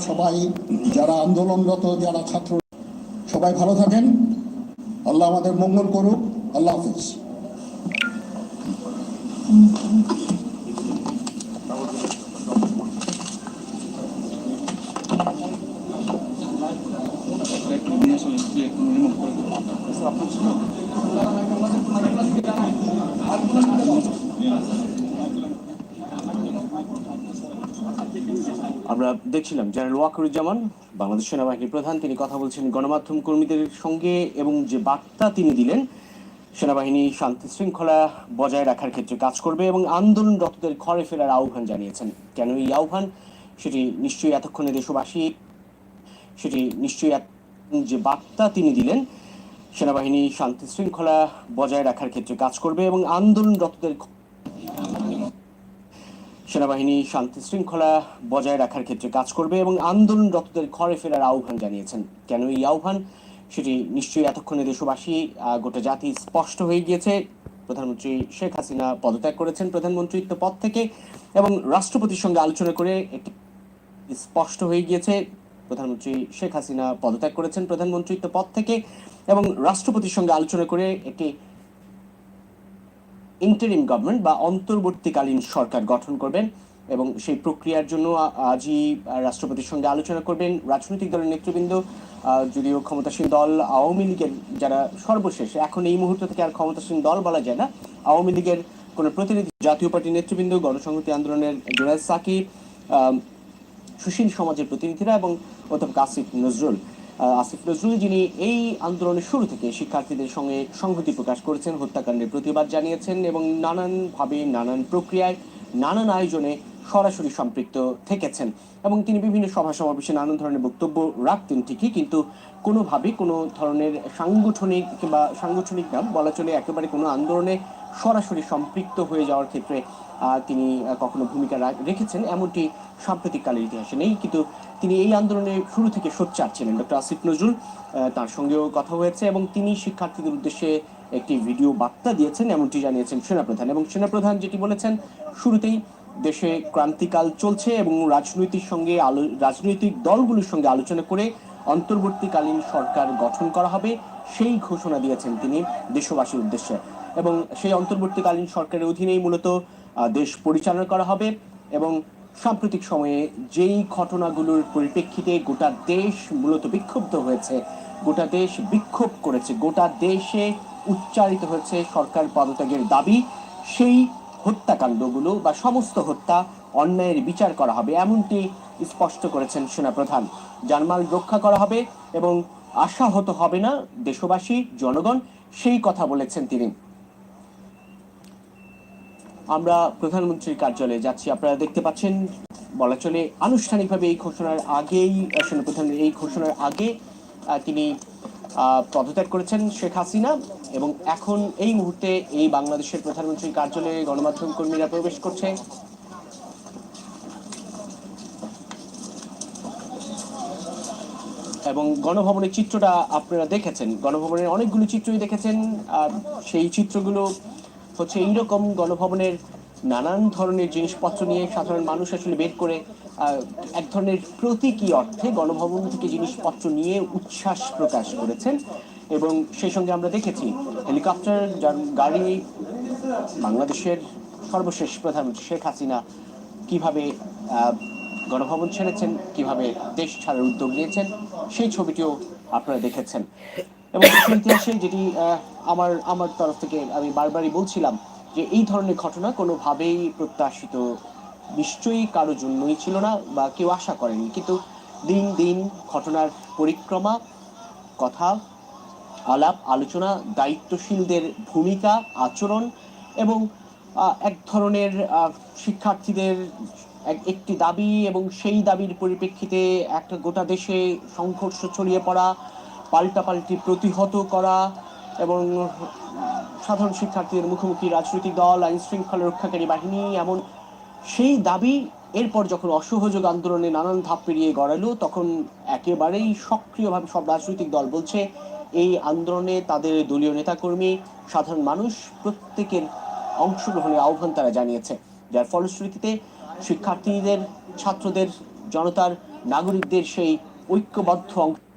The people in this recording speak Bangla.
সবাই যারা আন্দোলনরত, যারা ছাত্র, সবাই ভালো থাকেন। আল্লাহ আমাদের মঙ্গল করুক। আল্লাহ হাফিজ। আমরা দেখছিলাম জেনারেল ওয়াকারুজ্জামান, বাংলাদেশ সেনাবাহিনীর প্রধান, তিনি কথা বলছেন গণমাধ্যম কর্মীদের সঙ্গে এবং যে বার্তা তিনি দিলেন, সেনাবাহিনী শান্তি শৃঙ্খলা বজায় রাখার ক্ষেত্রে কাজ করবে এবং আন্দোলনরতদের ঘরে ফেরার আহ্বান জানিয়েছেন। কেন এই আহ্বান, সেটি নিশ্চয়ই এতক্ষণে দেশবাসী যে বার্তা তিনি দিলেন, সেনাবাহিনী শান্তি শৃঙ্খলা বজায় রাখার ক্ষেত্রে কাজ করবে এবং আন্দোলনরতদের ঘরে ফেরার আহ্বান জানিয়েছেন। কেন এই আহ্বান, সেটি নিশ্চয়ই এতক্ষণে দেশবাসী, গোটা জাতি স্পষ্ট হয়ে গিয়েছে। প্রধানমন্ত্রী শেখ হাসিনা পদত্যাগ করেছেন প্রধানমন্ত্রীত্ব পদ থেকে এবং রাষ্ট্রপতির সঙ্গে আলোচনা করে একটি স্পষ্ট হয়ে গিয়েছে প্রধানমন্ত্রী শেখ হাসিনা পদত্যাগ করেছেন প্রধানমন্ত্রীত্ব পদ থেকে এবং রাষ্ট্রপতির সঙ্গে আলোচনা করে একটি ইন্টারিম গভর্নমেন্ট বা অন্তর্বর্তীকালীন সরকার গঠন করবেন এবং সেই প্রক্রিয়ার জন্য আজই রাষ্ট্রপতির সঙ্গে আলোচনা করবেন রাজনৈতিক দলের নেতৃবৃন্দ। যদিও ক্ষমতাসীন দল আওয়ামী লীগের যারা সর্বশেষ, এখন এই মুহূর্ত থেকে আর ক্ষমতাসীন দল বলা যায় না, আওয়ামী লীগের কোনো প্রতিনিধি, জাতীয় পার্টির নেতৃবৃন্দ, গণসংহতি আন্দোলনের জুনায়েদ সাকিব, সুশীল সমাজের প্রতিনিধিরা এবং অধ্যাপক আসিফ নজরুল, যিনি এই আন্দোলনের শুরু থেকে শিক্ষার্থীদের সঙ্গে সংহতি প্রকাশ করেছেন, হত্যাকাণ্ডের প্রতিবাদ জানিয়েছেন এবং নানানভাবে, নানান প্রক্রিয়ায়, নানান আয়োজনে সরাসরি সম্পৃক্ত থেকেছেন এবং তিনি বিভিন্ন সভা সমাবেশে নানান ধরনের বক্তব্য রাখতেন ঠিকই, কিন্তু কোনোভাবে কোনো ধরনের সাংগঠনিক না বলা চলে, একেবারে কোনো আন্দোলনে সরাসরি সম্পৃক্ত হয়ে যাওয়ার ক্ষেত্রে তিনি কখনো ভূমিকা রেখেছেন এমনটি সাম্প্রতিককালের ইতিহাসে নেই। কিন্তু তিনি এই আন্দোলনের শুরু থেকে সোচ্চার ছিলেন। ডক্টর আসিফ নজরুল, তার সঙ্গেও কথা হয়েছে এবং তিনি শিক্ষার্থীদের উদ্দেশ্যে একটি ভিডিও বার্তা দিয়েছেন এমনটি জানিয়েছেন সেনাপ্রধান। এবং সেনাপ্রধান যেটি বলেছেন, শুরুতেই দেশে ক্রান্তিকাল চলছে এবং রাজনৈতিক দলগুলোর সঙ্গে আলোচনা করে অন্তর্বর্তীকালীন সরকার গঠন করা হবে, সেই ঘোষণা দিয়েছেন তিনি দেশবাসীর উদ্দেশ্যে। এবং সেই অন্তর্বর্তীকালীন সরকারের অধীনেই মূলত দেশ পরিচালনা করা হবে এবং সাম্প্রতিক সময়ে যেই ঘটনাগুলোর পরিপ্রেক্ষিতে গোটা দেশ মূলত বিক্ষুব্ধ হয়েছে, গোটা দেশ বিক্ষোভ করেছে, গোটা দেশে উচ্চারিত হয়েছে সরকার পদত্যাগের দাবি, সেই হত্যাকাণ্ডগুলো বা সমস্ত হত্যা অন্যায়ের বিচার করা হবে এমনটি স্পষ্ট করেছেন সেনাপ্রধান। জানমাল রক্ষা করা হবে এবং আশাহত হবে না দেশবাসী, জনগণ, সেই কথা বলেছেন তিনি। আমরা প্রধানমন্ত্রীর কার্যালয়ে যাচ্ছি, আপনারা দেখতে পাচ্ছেন, বলা চলে আনুষ্ঠানিকভাবে এই ঘোষণার আগেই, সেনাপ্রধানের এই ঘোষণার আগে তিনি পদত্যাগ করেছেন শেখ হাসিনা এবং এখন এই মুহূর্তে এই বাংলাদেশের প্রধানমন্ত্রীর কার্যালয়ে গণমাধ্যম কর্মীরা প্রবেশ করছে এবং গণভবনের চিত্রটা আপনারা দেখেছেন, গণভবনের অনেকগুলো চিত্রই দেখেছেন। সেই চিত্রগুলো হচ্ছে এইরকম, গণভবনের নানান ধরনের জিনিসপত্র নিয়ে সাধারণ মানুষ আসলে বের করে এক ধরনের প্রতীকী অর্থে গণভবন থেকে জিনিসপত্র নিয়ে উচ্ছ্বাস প্রকাশ করেছেন এবং সেই সঙ্গে আমরা দেখেছি হেলিকপ্টার গাড়ি, বাংলাদেশের সর্বশেষ প্রধানমন্ত্রী শেখ হাসিনা কিভাবে গণভবন ছেড়েছেন, কিভাবে দেশ ছাড়ার উদ্যোগ নিয়েছেন, সেই ছবিটিও আপনারা দেখেছেন। এবং ইতিহাসে যেটি আমার তরফ থেকে আমি বারবারই বলছিলাম যে এই ধরনের ঘটনা কোনোভাবেই প্রত্যাশিত নিশ্চয়ই কারো জন্যই ছিল না বা কেউ আশা করেনি, কিন্তু দিন দিন ঘটনার পরিক্রমা, কথা, আলাপ আলোচনা, দায়িত্বশীলদের ভূমিকা, আচরণ এবং এক ধরনের শিক্ষার্থীদের একটি দাবি এবং সেই দাবির পরিপ্রেক্ষিতে একটা গোটা দেশে সংঘর্ষ ছড়িয়ে পড়া, পাল্টাপাল্টি প্রতিহত করা এবং সাধারণ শিক্ষার্থীদের মুখোমুখি রাজনৈতিক দল, আইন শৃঙ্খলা রক্ষাকারী বাহিনী, এমন সেই দাবি এরপর যখন অসহযোগ আন্দোলনে নানান ধাপ পেরিয়ে গড়ালো, তখন একেবারেই সক্রিয়ভাবে সব রাজনৈতিক দল বলছে এই আন্দোলনে তাদের দলীয় নেতাকর্মী, সাধারণ মানুষ প্রত্যেকের অংশগ্রহণের আহ্বান তারা জানিয়েছে, যার ফলশ্রুতিতে শিক্ষার্থীদের, ছাত্রদের, জনতার নাগরিকদের সেই ঐক্যবদ্ধ অংশ